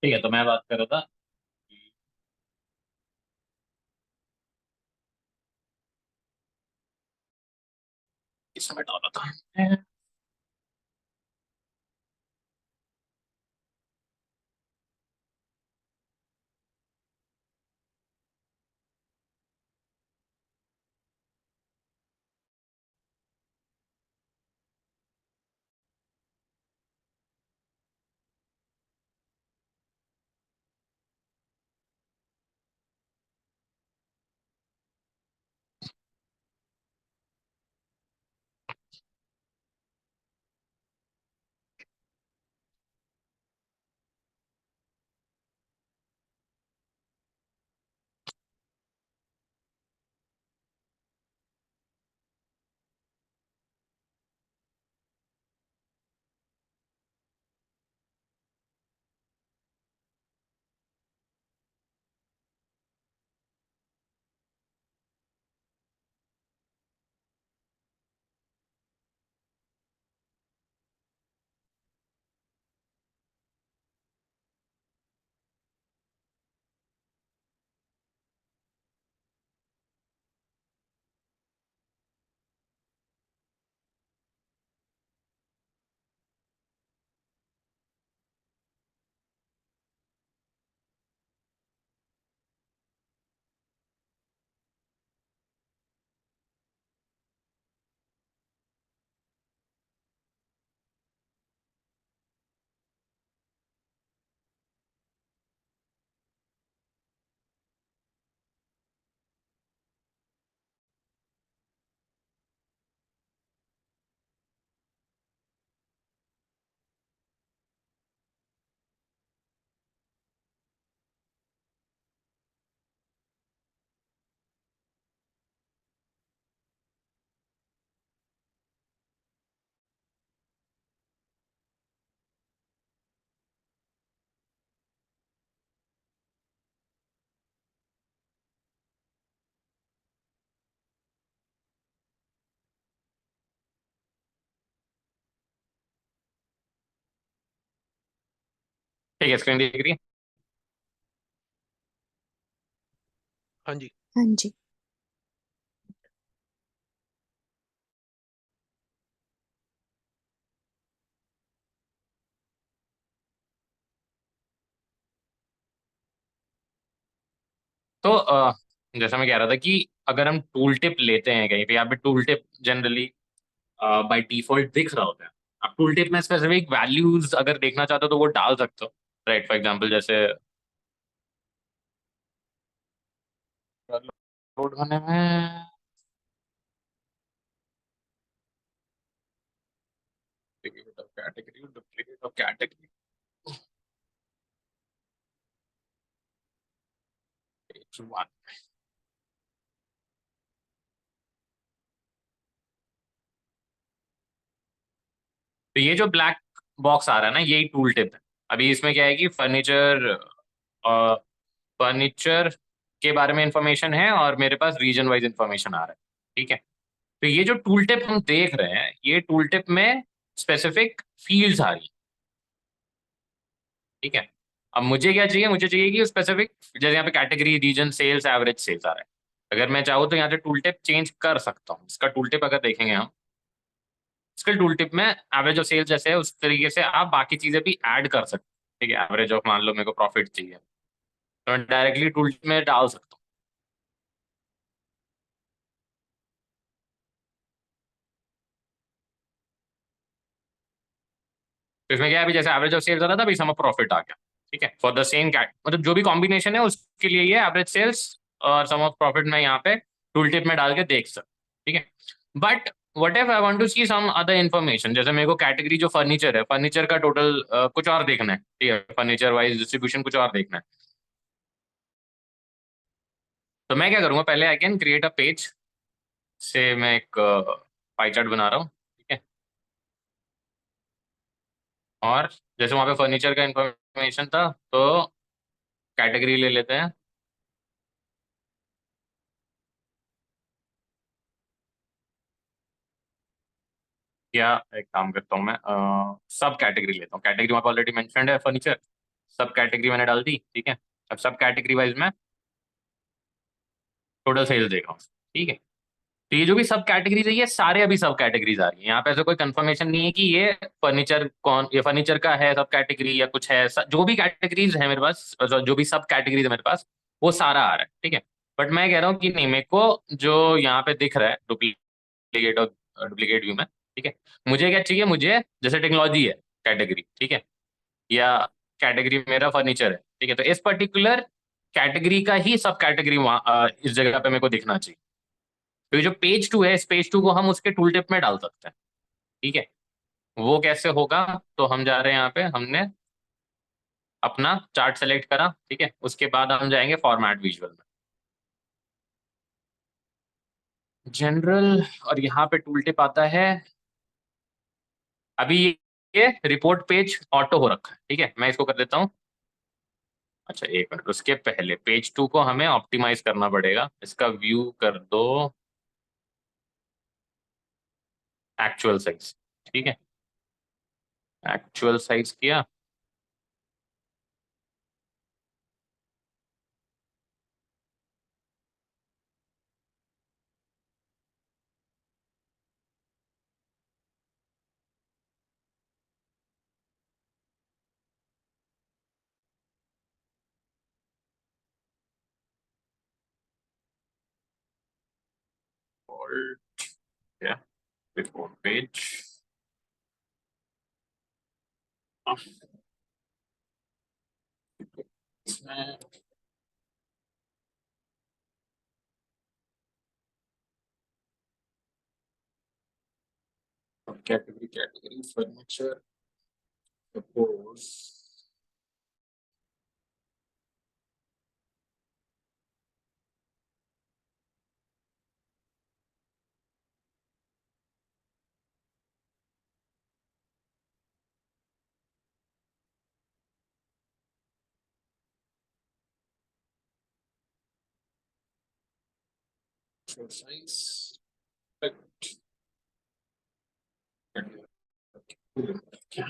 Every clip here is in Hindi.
ठीक है, तो मैं बात कर रहा था कि इस समय डाला था। ठीक है, स्क्रीन दिख रही है। हाँ जी। हाँ जी। तो जैसा मैं कह रहा था कि अगर हम टूल टिप लेते हैं कहीं पे, यहाँ पे tool tip generally by default दिख रहा होता है। आप टूल टिप में स्पेसिफिक वैल्यूज अगर देखना चाहते हो तो वो डाल सकते हो। राइट, फॉर एग्जांपल जैसे लोड होने में कैटेगरी, डुप्लीकेट ऑफ कैटेगरी, तो ये जो ब्लैक बॉक्स आ रहा है ना, यही टूल टिप है। अभी इसमें क्या है कि फर्नीचर के बारे में इंफॉर्मेशन है और मेरे पास रीजन वाइज इंफॉर्मेशन आ रहा है। ठीक है, तो ये जो टूल टिप हम देख रहे हैं, ये टूल टिप में स्पेसिफिक फील्ड्स आ रही है। ठीक है, अब मुझे क्या चाहिए, मुझे चाहिए कि स्पेसिफिक, जैसे यहाँ पे category, region, sales, average sales आ रहा है। अगर मैं चाहूँ तो यहाँ से टूल टिप चेंज कर सकता हूँ। इसका टूल टिप अगर देखेंगे हम, इसके टूल टिप में एवरेज ऑफ सेल्स जैसे है उस तरीके से आप बाकी चीजें भी ऐड कर सकते हैं। ठीक है, एवरेज ऑफ, मान लो मेरे को प्रॉफिट चाहिए तो मैं डायरेक्टली टूल टिप में डाल सकता हूँ। तो इसमें क्या है, अभी जैसे एवरेज ऑफ सेल्स आ रहा था, अभी सम ऑफ प्रॉफिट आ गया। ठीक है, फॉर द सेम कैट, मतलब जो भी कॉम्बिनेशन है उसके लिए ये एवरेज सेल्स और सम ऑफ प्रॉफिट में यहाँ पे टूल टिप में डाल के देख सकते। ठीक है, but what if I want to see some other information, जैसे मेरे को कैटेगरी जो फर्नीचर है, फर्नीचर का टोटल कुछ और देखना है। ठीक है, फर्नीचर वाइज डिस्ट्रीब्यूशन कुछ और देखना है। तो मैं क्या करूंगा, पहले I can create a page से मैं एक पाई चार्ट बना रहा हूँ। ठीक है, और जैसे वहां पे फर्नीचर का इंफॉर्मेशन था, तो कैटेगरी ले लेते हैं। या एक काम करता हूँ, मैं सब कैटेगरी लेता हूँ। कैटेगरी वहाँ पे ऑलरेडी मेंशन्ड है, फर्नीचर। सब कैटेगरी मैंने डाल दी, ठीक है। अब सब कैटेगरी वाइज मैं टोटल सेल्स देख रहा हूँ, ठीक है। तो ये जो भी सब कैटेगरीज है, ये सारे अभी सब कैटेगरीज आ रही है। यहाँ पे ऐसे कोई कंफर्मेशन नहीं है कि ये फर्नीचर कौन, ये फर्नीचर का है सब कैटेगरी या कुछ है। जो भी कैटेगरीज है मेरे पास, जो भी सब कैटेगरीज है मेरे पास, वो सारा आ रहा है, ठीक है। बट मैं कह रहा हूँ कि नहीं, मेरे को जो यहाँ पे दिख रहा है डुप्लीकेट और डुप्लीकेट व्यू में, ठीक है। मुझे क्या चाहिए, मुझे जैसे टेक्नोलॉजी है कैटेगरी, ठीक है, या कैटेगरी मेरा फर्नीचर है, ठीक है। तो इस पर्टिकुलर कैटेगरी का ही सब कैटेगरी वहाँ इस जगह पे मेरे को दिखना चाहिए। तो ये जो पेज 2 है, इस पेज 2 को हम उसके टूल टिप में डाल सकते हैं, ठीक है। वो कैसे होगा, तो हम जा रहे हैं, यहाँ पे हमने अपना चार्ट सेलेक्ट करा, ठीक है। उसके बाद हम जाएंगे फॉर्मेट विजुअल में, जनरल, और यहाँ पे टूल टिप आता है। अभी ये रिपोर्ट पेज ऑटो हो रखा है, ठीक है। मैं इसको कर देता हूँ। अच्छा एक मिनट, उसके पहले पेज 2 को हमें ऑप्टिमाइज करना पड़ेगा। इसका व्यू कर दो एक्चुअल साइज, ठीक है। एक्चुअल साइज किया। और क्या, रिपोर्ट पेज, इसमें category, category furniture, suppose size, क्या,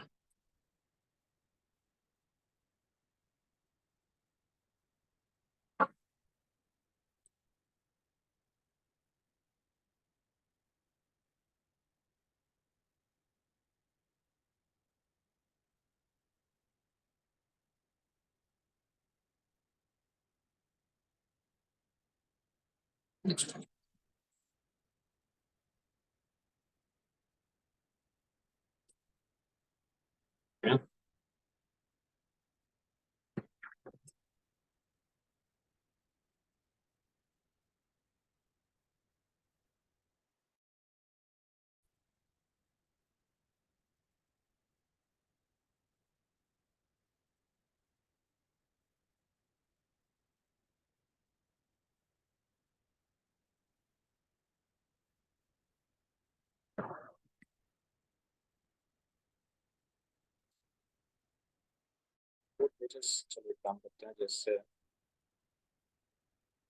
चलो एक काम करते हैं, जैसे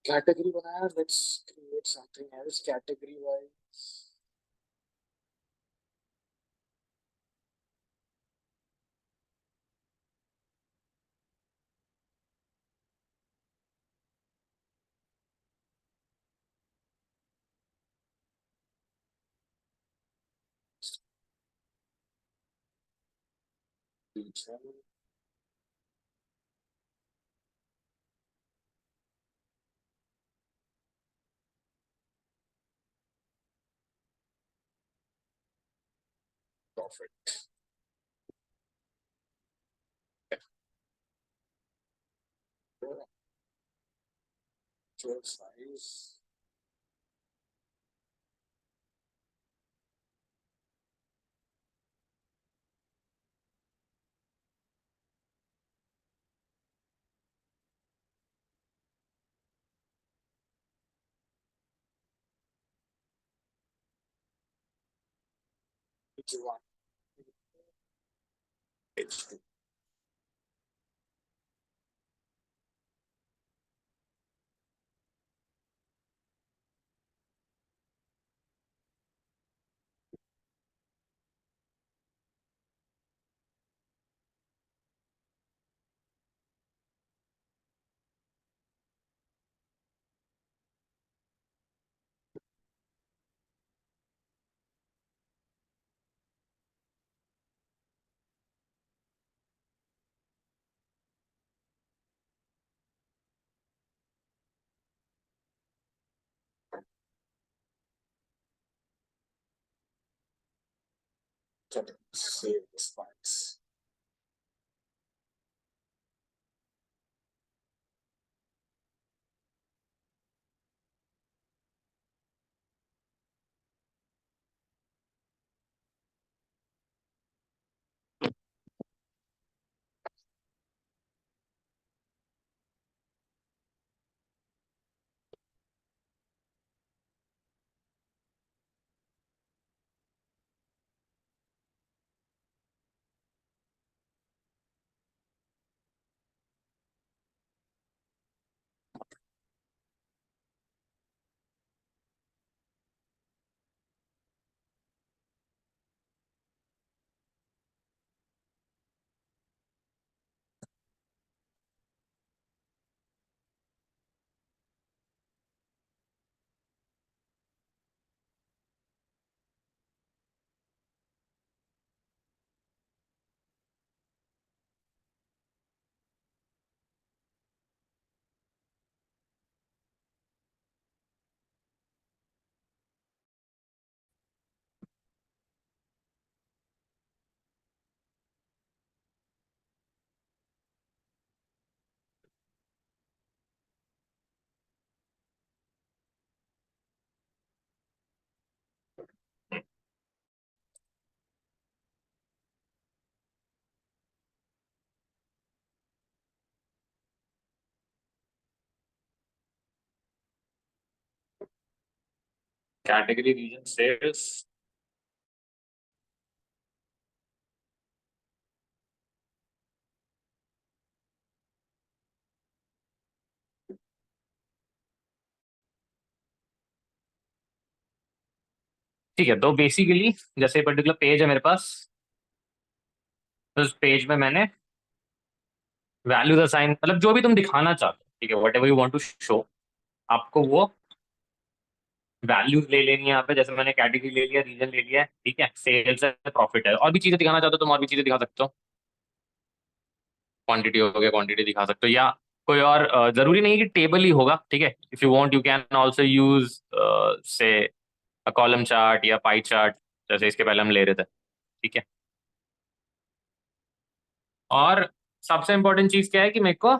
कैटेगरी बनाया, let's create something else category wise. Profit, size, Save this files. Category region sales. ठीक है, तो बेसिकली जैसे पर्टिकुलर पेज है मेरे पास, तो उस पेज में मैंने वैल्यूज असाइन, मतलब जो भी तुम दिखाना चाहते हो, ठीक है, whatever you want to show, आपको वो वैल्यूज ले लेनी है यहाँ पे। जैसे मैंने कैटेगरी ले लिया, रीजन ले लिया, ठीक है, सेल्स है, प्रॉफिट है, और भी चीजें दिखाना चाहते हो तुम और भी चीजें दिखा सकते हो। क्वांटिटी हो गया, क्वांटिटी दिखा सकते हो, या कोई और जरूरी नहीं कि टेबल ही होगा, ठीक है। If you want you can also use से अ कॉलम चार्ट या पाई चार्ट, जैसे इसके पहले हम ले रहे थे, ठीक है। और सबसे इंपॉर्टेंट चीज क्या है कि मेरे को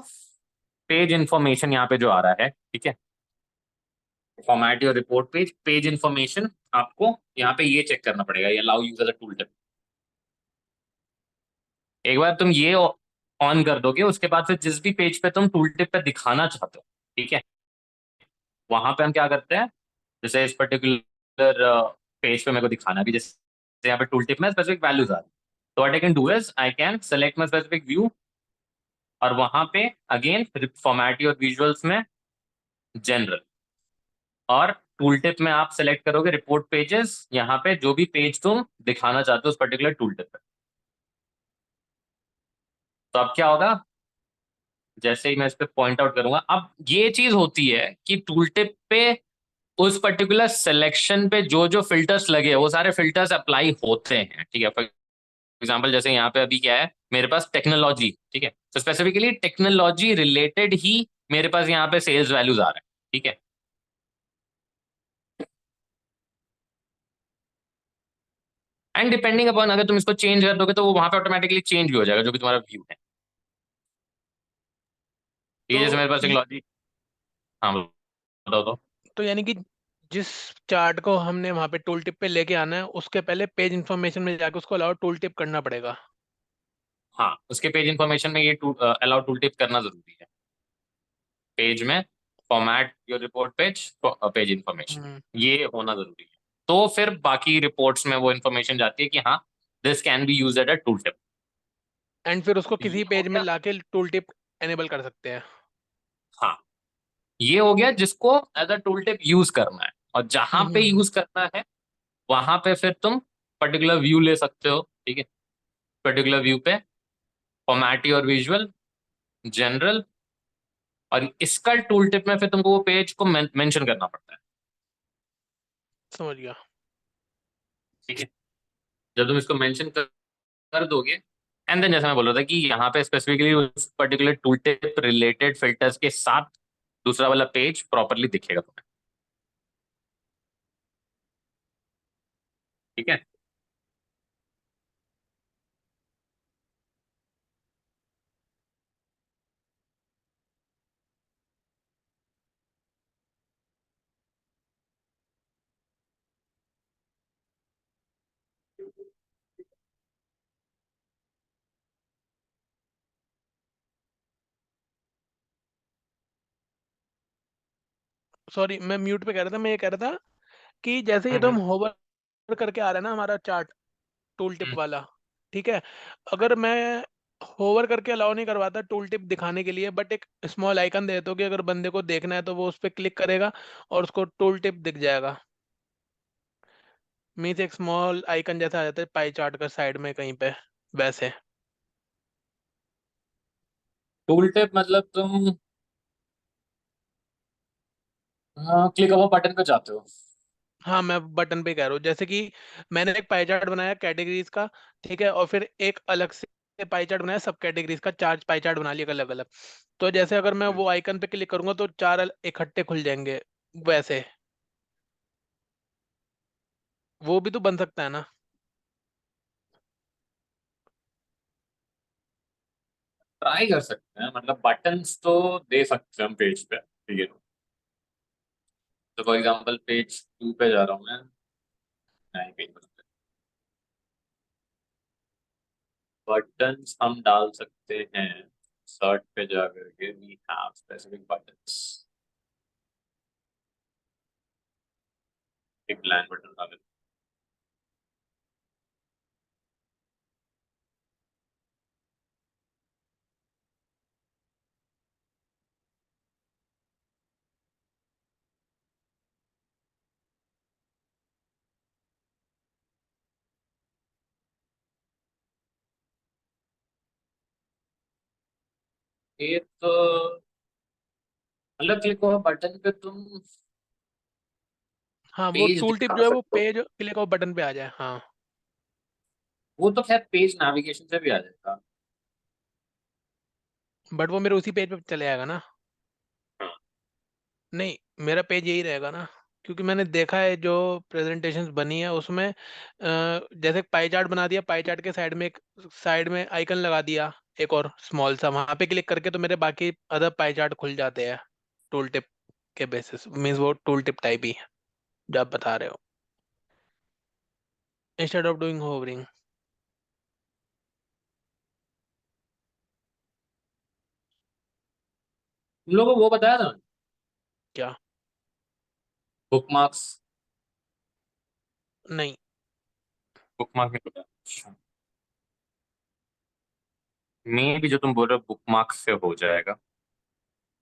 पेज इंफॉर्मेशन यहाँ पे जो आ रहा है, ठीक है, format your report page, page information, आपको यहाँ पे ये चेक करना पड़ेगा, ये allow use as a tooltip. एक बार तुम ये ऑन कर दोगे, उसके बाद फिर जिस भी पेज पे तुम टूल टिप पे दिखाना चाहते हो, ठीक है, वहां पे हम क्या करते हैं, जैसे इस पर्टिकुलर पेज पे मेरे को दिखाना है, अभी जैसे यहाँ पे टूल टिप में स्पेसिफिक वैल्यूज आ रही है, तो what I can do is I can select my specific view, और वहां पे अगेन फॉर्मेट योर विजुअल्स में जनरल, और टूल टिप में आप सेलेक्ट करोगे रिपोर्ट पेजेस, यहाँ पे जो भी पेज तुम दिखाना चाहते हो उस पर्टिकुलर टूल टिप पे। तो अब क्या होगा, जैसे ही मैं इस पे पॉइंट आउट करूंगा, अब ये चीज होती है कि टूल टिप पे उस पर्टिकुलर सिलेक्शन पे जो जो फिल्टर्स लगे वो सारे फिल्टर्स अप्लाई होते हैं, ठीक है। फॉर एग्जाम्पल जैसे यहाँ पे अभी क्या है मेरे पास टेक्नोलॉजी, ठीक है, तो स्पेसिफिकली टेक्नोलॉजी रिलेटेड ही मेरे पास यहाँ पे सेल्स वैल्यूज आ रहे हैं, ठीक है। एंड डिपेंडिंग अपॉन, अगर तुम इसको चेंज कर दोगे तो वो वहां पे ऑटोमेटिकली चेंज भी हो जाएगा जो भी तुम्हारा व्यू है। ये तो जैसे मेरे पास एक ये- लॉजिक, हाँ बताओ तो। तो यानी कि जिस चार्ट को हमने वहां पे टूल टिप पे लेके आना है, उसके पहले पेज इंफॉर्मेशन में जाके उसको अलाउ टूल टिप करना पड़ेगा। हाँ, उसके पेज इंफॉर्मेशन में ये अलाउ टूल टिप करना जरूरी है, पेज में format your report page, page information, hmm. ये होना जरूरी है। तो फिर बाकी रिपोर्ट्स में वो इंफॉर्मेशन जाती है कि हाँ, this can be use at a tool tip. And फिर उसको ये किसी हो पेज में गया, लाके टूल टिप एनेबल कर सकते हैं। हाँ, ये हो गया जिसको as a tooltip use करना है, और जहां पे हम्म। यूज करना है वहां पे फिर तुम पर्टिकुलर व्यू ले सकते हो, ठीक है। पर्टिकुलर व्यू पे फॉर्मेट योर विजुअल, जनरल, और इसका टूल टिप में फिर तुमको वो पेज को मेंशन करना पड़ता है, समझ गया। ठीक है। जब तुम इसको मेंशन कर दोगे, एंड देन जैसे मैं बोल रहा था कि यहाँ पे स्पेसिफिकली उस particular tool tip related filters के साथ दूसरा वाला पेज प्रॉपरली दिखेगा तुम्हें, ठीक है। सॉरी, मैं म्यूट पे कह रहा था। मैं ये कह रहा था कि जैसे ये तो हम हम्म। होवर करके आ रहा है ना हमारा चार्ट, टूल टिप हम्म। वाला, ठीक है। अगर मैं होवर करके अलाउ नहीं करवाता टूल टिप दिखाने के लिए, बट एक स्मॉल आइकन दे देता हूँ कि अगर बंदे को देखना है तो वो उस पर क्लिक करेगा और उसको टूल टिप दिख जाएगा। मीन्स एक स्मॉल आइकन जैसा आ जाता है पाई चार्ट का साइड में कहीं पे, वैसे। टूल टिप मतलब तुम क्लिक ओवर बटन पे जाते हो? हाँ, मैं बटन पे कह रहा हूँ, जैसे कि मैंने एक पाई चार्ट बनाया कैटेगरीज का, ठीक है, और फिर एक अलग से पाई चार्ट बनाया सब कैटेगरीज का, चार पाई चार्ट बना लिया अलग अलग। तो जैसे अगर मैं हम्म। वो आइकन पे क्लिक करूंगा तो चार इकट्ठे खुल जाएंगे, वैसे। वो भी तो बन सकता है ना। ट्राई कर सकते हैं, मतलब बटन्स तो दे सकते हैं हम पेज पे, ठीक है। तो फॉर एग्जांपल पेज 2 पे जा रहा हूँ मैं। नहीं, पेज बटन्स हम डाल सकते हैं। सर्च पे जा करके वी हैव स्पेसिफिक बटन्स। एक ब्लैंक बटन डाले। ये तो मतलब क्लिक हुआ बटन पे तुम हाँ, वो पेज टूल टिप दिखा जो है वो सकते हो। पेज क्लिक और बटन पे आ जाए, हाँ। वो तो खैर पेज नेविगेशन से भी आ जाएगा। बट वो मेरे उसी पेज पे चले जाएगा ना। हाँ। नहीं, मेरा पेज यही रहेगा ना, क्योंकि मैंने देखा है जो प्रेजेंटेशंस बनी है उसमें जैसे पाई चार्ट बना दिया, पाई चार्ट के साइड में एक साइड में आइकन लगा दिया, एक और स्मॉल सा, वहां पे क्लिक करके तो मेरे बाकी अदर पाई चार्ट खुल जाते हैं टूल टिप के बेसिस। मीन्स वो टूल टिप टाइप ही है जो आप बता रहे हो, इंस्टेड ऑफ डूइंग होवरिंग। तुम लोगों को वो बताया था? क्या? बुकमार्क्स। नहीं। बुकमार्क नहीं पता? अच्छा। मे भी जो तुम बोल रहे हो बुकमार्क से हो जाएगा।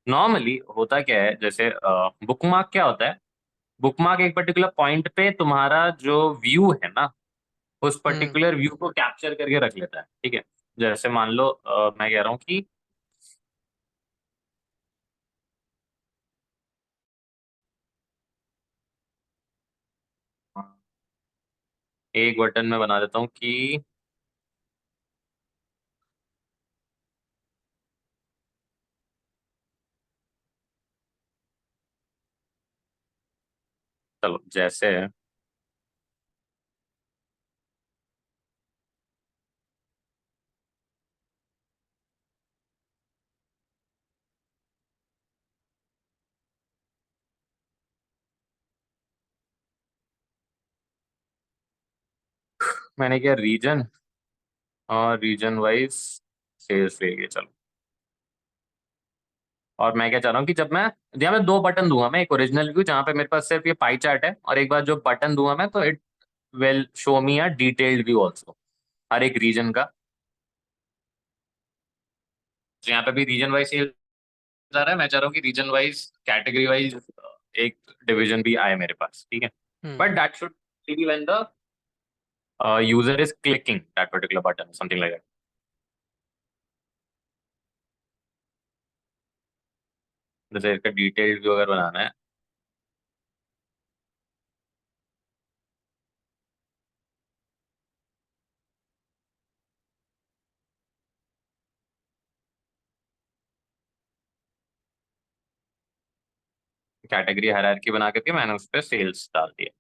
नॉर्मली होता क्या है, जैसे बुकमार्क क्या होता है? बुकमार्क एक पर्टिकुलर पॉइंट पे तुम्हारा जो व्यू है ना, उस हम्म। पर्टिकुलर व्यू को कैप्चर करके रख लेता है, ठीक है। जैसे मान लो मैं कह रहा हूँ कि एक बटन में बना देता हूँ कि चलो जैसे मैंने किया रीजन, और रीजन वाइज सेल्स ले लिए, चलो। और मैं क्या चाह रहा हूँ कि जब मैं यहाँ मैं दो बटन दूंगा, मैं एक ओरिजिनल व्यू जहाँ पे मेरे पास सिर्फ ये पाई चार्ट है, और एक बार जो बटन दूंगा मैं तो it will show me a detailed view also, हर एक रीजन का। तो यहाँ पे भी रीजन वाइज सेल्स आ रहा है, मैं चाह रहा हूँ कि रीजन वाइज कैटेगरी वाइज एक डिवीजन भी आए मेरे पास, ठीक है। Hmm. But that should be when the user is clicking that particular button, something like that. जैसे इसका डिटेल्ड व्यू अगर बनाना है, कैटेगरी हायरार्की बना करके मैंने उस पर सेल्स डाल दिया,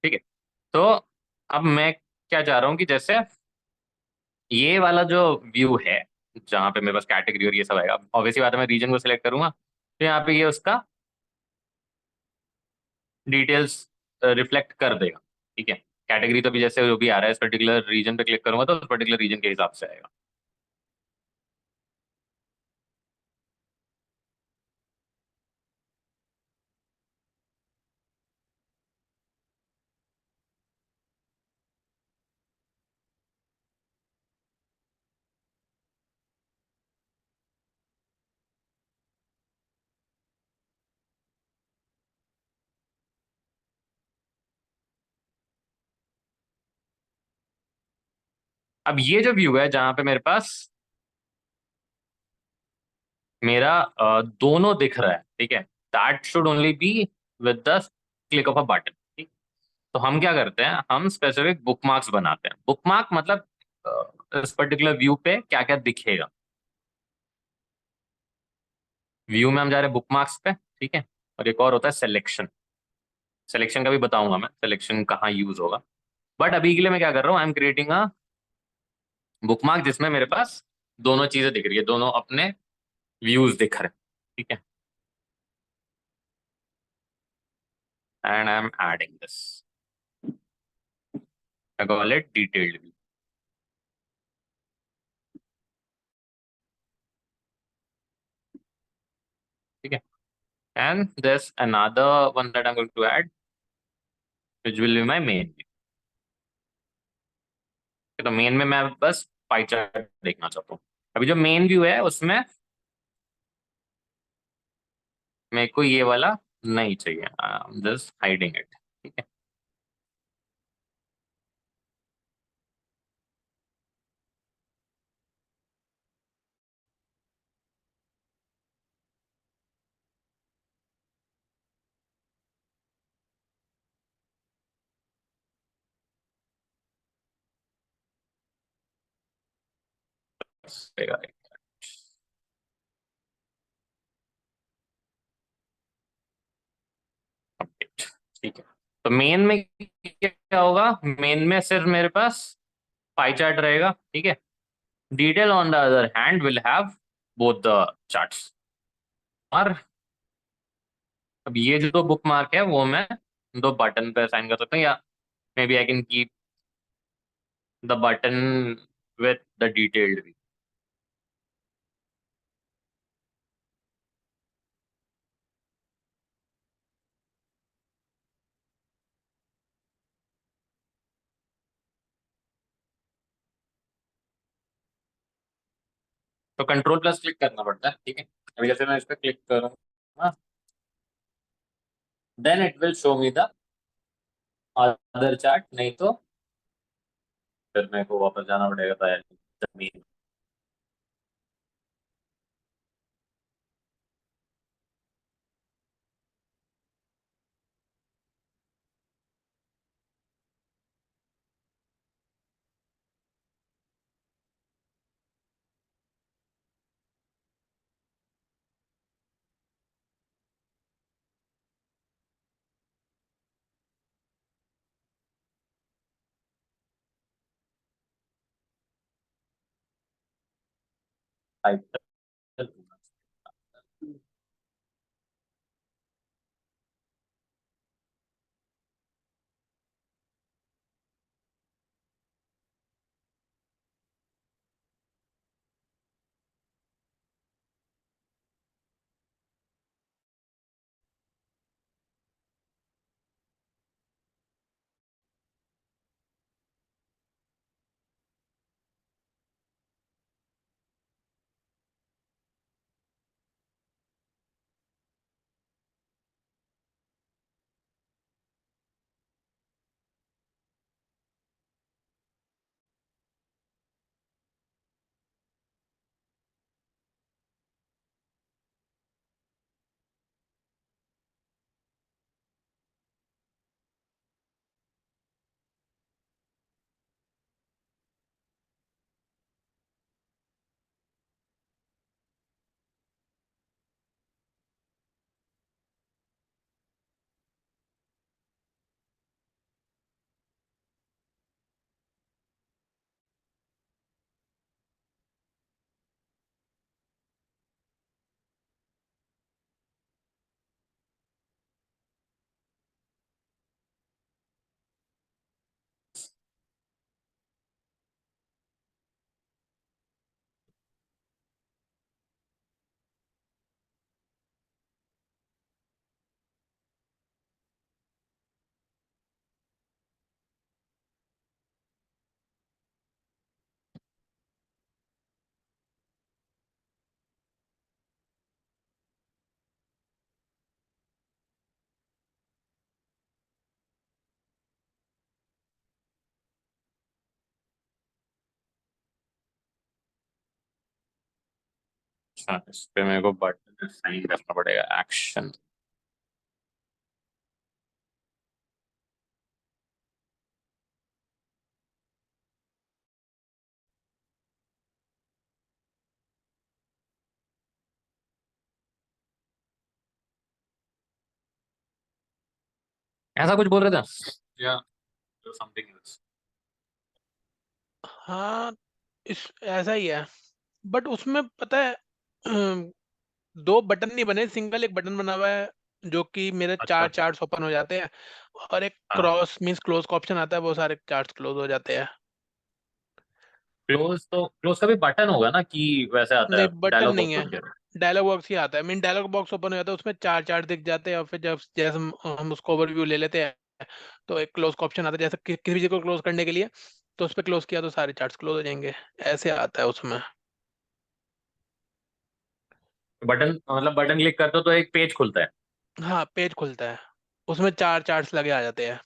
ठीक है। तो अब मैं क्या चाह रहा हूँ कि जैसे ये वाला जो व्यू है जहाँ पे मेरे पास कैटेगरी और ये सब आएगा, ऑब्वियसली बात है, मैं रीजन को सिलेक्ट करूंगा तो यहाँ पे ये उसका डिटेल्स रिफ्लेक्ट कर देगा, ठीक है। कैटेगरी तो भी जैसे जो भी आ रहा है इस पर्टिकुलर रीजन पे क्लिक करूंगा तो उस पर्टिकुलर रीजन के हिसाब से आएगा। अब ये जो व्यू है जहां पे मेरे पास मेरा दोनों दिख रहा है, ठीक है, that should only be with the click of a button, ठीक। तो हम क्या करते हैं, हम स्पेसिफिक बुकमार्क्स बनाते हैं। बुकमार्क मतलब इस पर्टिकुलर व्यू पे क्या क्या दिखेगा। व्यू में हम जा रहे हैं बुकमार्क्स पे, ठीक है। और एक और होता है सिलेक्शन। सिलेक्शन का भी बताऊंगा मैं, सिलेक्शन कहाँ यूज होगा। बट अभी के लिए मैं क्या कर रहा हूँ, I am creating a bookmark जिसमें मेरे पास दोनों चीजें दिख रही है, दोनों अपने व्यूज दिख रहे हैं, ठीक है। And I am adding this, I call it detailed view, ठीक है। And this another one that I am going to add, which will be my main view. तो मेन में मैं बस पाई चार्ट देखना चाहता हूँ। अभी जो मेन व्यू है उसमें मेरे को ये वाला नहीं चाहिए, जस्ट हाइडिंग इट, ठीक है। ठीक है। तो मेन में क्या होगा, मेन में सिर्फ मेरे पास पाई चार्ट रहेगा, ठीक है। Detail on the other hand will have both the charts. और अब ये जो बुक मार्क है वो मैं दो बटन पे असाइन कर सकता हूँ, या maybe I can keep the button with the detailed view. तो कंट्रोल प्लस क्लिक करना पड़ता है, ठीक है। अभी जैसे मैं इस पर क्लिक करूँगा, then it will show me the other chart, नहीं तो फिर मेरे को वापस जाना पड़ेगा जमीन। अच्छा, इस पे मेरे को बटन साइन करना पड़ेगा, एक्शन। ऐसा कुछ बोल रहे थे या समथिंग एल्स? हाँ, इस ऐसा ही है। बट उसमें पता है, दो बटन नहीं बने, सिंगल एक बटन बना हुआ है, जो कि मेरे अच्छा। चार चार्ट्स ओपन हो जाते हैं। और एक हाँ, क्रॉस मीन्स क्लोज का ऑप्शन आता है, वो सारे चार्ट्स क्लोज हो जाते हैं। क्लोज तो क्लोज का भी बटन होगा ना, कि वैसे आता है नहीं, बटन डायलॉग नहीं बॉक्स है। बन के? डायलॉग बॉक्स ही आता है, मीन डायलॉग बॉक्स ओपन हो जाता है, उसमें चार चार्ट दिख जाते हैं, और फिर जब जैसे हम उसको ओवरव्यू ले लेते हैं, तो एक क्लोज का ऑप्शन आता है, जैसे किसी भी चीज को क्लोज करने के लिए, तो उस पर क्लोज किया तो सारे चार्ट्स क्लोज हो जाएंगे। ऐसे आता है उसमें। बटन मतलब बटन क्लिक करते हो तो एक पेज खुलता है। हाँ, पेज खुलता है, उसमें चार चार्ट्स लगे आ जाते हैं,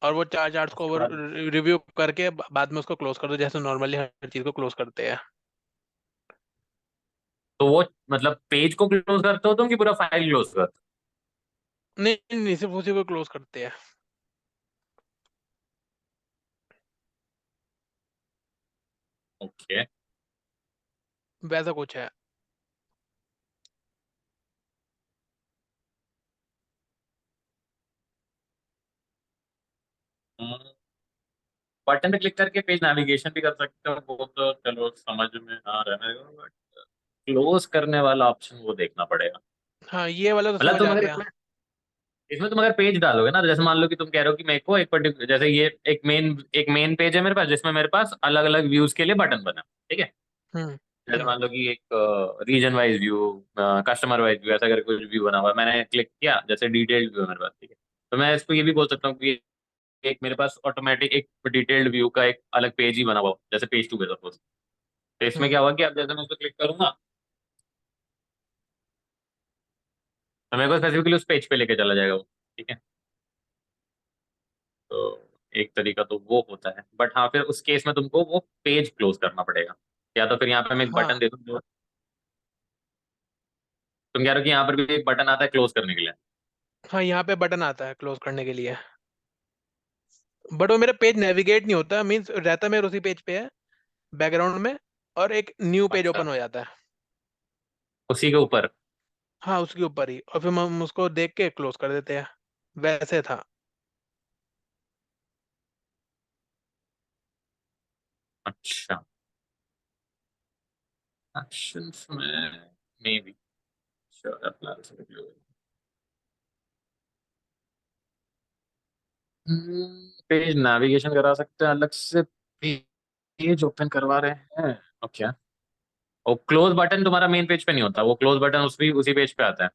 और वो चार चार्ट्स को उसके ओवर बाद रिव्यू करके बाद में उसको क्लोज कर दो, जैसे नॉर्मली हर चीज को क्लोज करते हैं। तो वो मतलब पेज को क्लोज करते हो तुम, कि पूरा फाइल क्लोज करते नहीं नहीं, सिर्फ उसी को क्लोज करते हैं। हो? ओके। वैसा कुछ है। बटन पे क्लिक करके पेज नेविगेशन भी कर सकते हो, वो तो चलो समझ में आ रहा है, बट क्लोज करने वाला ऑप्शन वो देखना पड़ेगा। हाँ, ये वाला तो मतलब समझ तुम आ अगर गया। इसमें तुम अगर पेज डालोगे ना, तो जैसे मान लो कि तुम कह रहे हो कि मेरे को एक पर्टिकुलर, जैसे ये एक मेन पेज है मेरे पास, जिसमें मेरे पास अलग अलग व्यूज के लिए बटन बना है, ठीक है। हम्म। जैसे मान लो कि एक region wise view, customer wise view, ऐसा करके कुछ व्यू बना हुआ है, मैंने क्लिक किया, जैसे डिटेल्ड व्यू है मेरे पास, ठीक है। तो मैं इसको ये भी बोल सकता हूँ कि एक मेरे पास ऑटोमेटिक एक डिटेल्ड व्यू का एक अलग पेज ही बना हुआ हो, जैसे पेज 2 है सपोज। तो इसमें हम्म। क्या हुआ कि अब जैसे मैं उस पर क्लिक करूंगा, तो मेरे को स्पेसिफिकली उस पेज पे लेके चला जाएगा वो, ठीक है। तो एक तरीका तो वो होता है, बट हाँ फिर उस केस में तुमको वो पेज क्लोज करना पड़ेगा, या तो फिर यहाँ पे मैं एक बटन हाँ। दे दूँ तुम कह रहे हो कि यहाँ पर भी एक बटन आता है क्लोज करने के लिए। हाँ, यहाँ पे बटन आता है क्लोज करने के लिए, बट वो मेरा पेज नेविगेट नहीं होता, मीन्स रहता मेरे उसी पेज पे है, बैकग्राउंड में, और एक न्यू पेज अच्छा, ओपन हो जाता है। उसी के ऊपर। हाँ, उसके ऊपर ही, और फिर हम उसको देख के क्लोज कर देते हैं। वैसे था। अच्छा, एक्शंस में मे बी, श्योर अप्लाई से पेज नेविगेशन करा सकते हैं अलग से, पेज ओपन करवा रहे हैं। ओके। और क्लोज बटन तुम्हारा मेन पेज पे नहीं होता, वो क्लोज बटन उसी पेज पे आता है।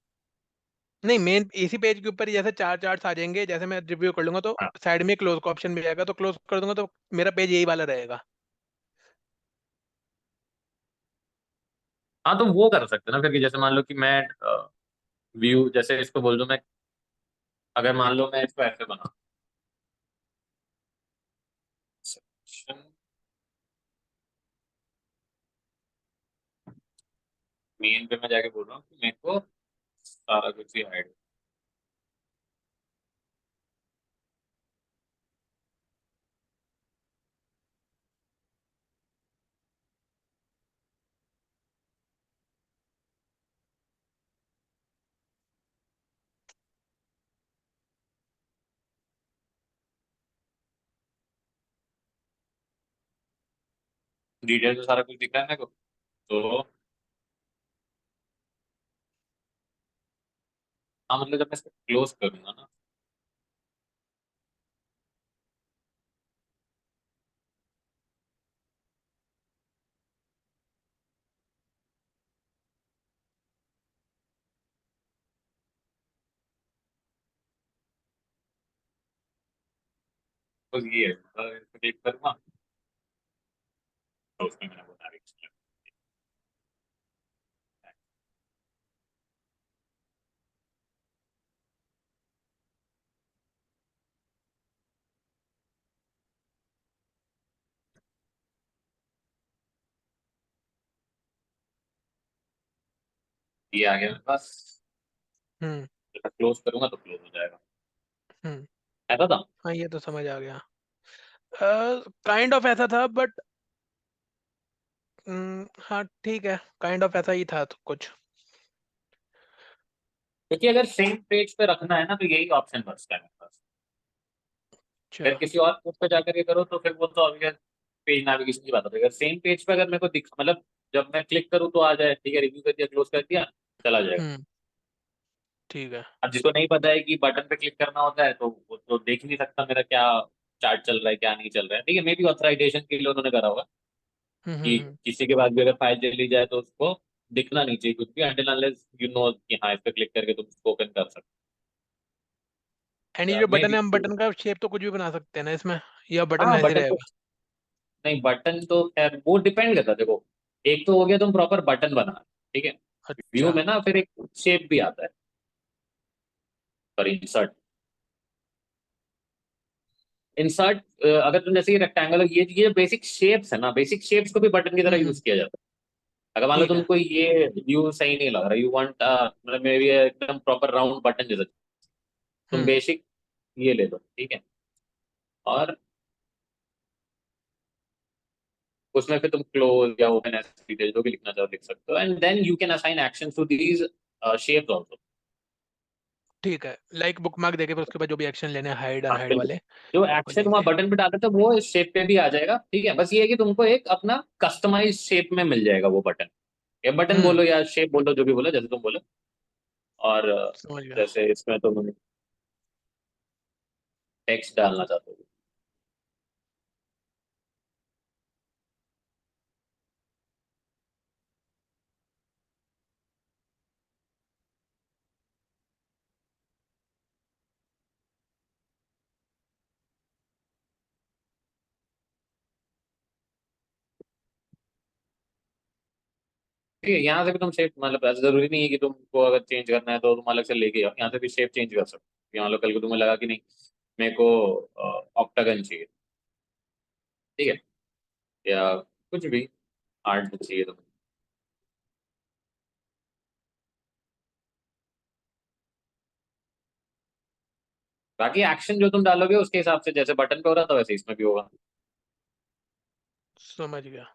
नहीं, मेन इसी पेज के ऊपर ही जैसे चार चार्ट्स आ जाएंगे, जैसे मैं रिव्यू कर लूंगा तो हाँ। साइड में क्लोज का ऑप्शन मिल जाएगा, तो क्लोज कर दूंगा तो मेरा पेज यही वाला रहेगा। हाँ, तो वो कर सकते हैं ना फिर, कि जैसे मान लो कि मैं व्यू जैसे इसको बोल दूं मैं, अगर मान लो मैं इसको ऐसे बना सेक्शन, मेन पे मैं जाके बोल रहा हूँ कि मेरे को सारा कुछ ही हाइड। डिटेल तो सारा कुछ दिख रहा है मेरे को, तो हाँ मतलब जब मैं इसको क्लोज करूंगा ना, तो ये है, तो इस पे क्लिक करूंगा, तो उसमें मैंने बता दी। ये आ गया मेरे पास। हम्म। क्लोज करूंगा तो क्लोज हो जाएगा। हम्म। ऐसा था। हाँ, ये तो समझ आ गया। काइंड ऑफ ऐसा था, बट हाँ ठीक है, काइंड ऑफ ऐसा ही था तो कुछ। क्योंकि अगर सेम पेज पे रखना है ना तो यही ऑप्शन बचता है मेरे पास। अच्छा। अगर किसी और पेज पे जाकर के करो तो फिर वो तो ऑब्वियस पेज नेविगेशन की बात होती है। अगर सेम पेज पे अगर मेरे को दिख मतलब जब मैं क्लिक करूँ तो आ जाए, ठीक है, रिव्यू कर दिया, क्लोज कर दिया, चला जाएगा। हम्म। ठीक है। अब जिसको नहीं पता है कि बटन पे क्लिक करना होता है तो वो तो देख नहीं सकता मेरा क्या चार्ट चल रहा है क्या नहीं चल रहा है। ठीक है, मे बी ऑथराइजेशन के लिए उन्होंने करा होगा कि हम्म। किसी के पास भी अगर फाइल चली जाए तो उसको दिखना नहीं चाहिए कुछ भी, अनटिल अनलेस यू नो कि हाँ इस पे क्लिक करके तुम उसको ओपन कर सकते एंड ये हो। जो मे बटन बी। है, हम बटन का शेप तो कुछ भी बना सकते हैं ना इसमें, या बटन हाँ ऐसे बटन तो रहेगा? नहीं, बटन तो खैर वो डिपेंड करता है। देखो, एक तो हो गया तुम प्रॉपर बटन बना, ठीक है, व्यू अच्छा। में ना फिर एक शेप भी आता है पर इंसर्ट। इंसर्ट अगर तुम जैसे ये रेक्टेंगल, ये बेसिक शेप्स है ना, बेसिक शेप्स को भी बटन की तरह यूज हम्म। किया जाता है। अगर मान लो ठीक है। तुमको ये व्यू सही नहीं लग रहा, यू वांट मतलब मे बी एकदम प्रॉपर राउंड बटन जैसा, तुम हम्म। बेसिक ये ले लो, ठीक है, और उसमें फिर तुम क्लोज या ओपन ऐसे डिटेल जो भी लिखना चाहो लिख सकते हो, and then you can assign action to these shapes also. ठीक है, लाइक बुकमार्क देके फिर उसके बाद जो भी एक्शन लेने हैं, हाइड हाँ अनहाइड बिल्कुल। वाले, जो वो एक्शन वहाँ लेंगे। बटन पे डालते थे वो इस शेप पे भी आ जाएगा, ठीक है, बस ये है कि तुमको एक अपना कस्टमाइज शेप में मिल जाएगा वो बटन, या बटन हम्म। बोलो या शेप बोलो जो भी बोलो जैसे तुम बोलो। और समझ गया। जैसे इसमें तुम टेक्स्ट डालना चाहते हो, ठीक है, यहाँ से भी तुम शेप मतलब ऐसा जरूरी नहीं है कि तुमको अगर चेंज करना है तो तुम अलग से लेके जाओ, यहाँ से भी शेप चेंज कर सकते हो। यहाँ लो कल को तुम्हें लगा कि नहीं मेरे को ऑक्टागन चाहिए, ठीक है, या कुछ भी आर्ट चाहिए तुम्हें। बाकी एक्शन जो तुम डालोगे उसके हिसाब से जैसे बटन पे हो रहा था वैसे इसमें भी होगा। समझ गया।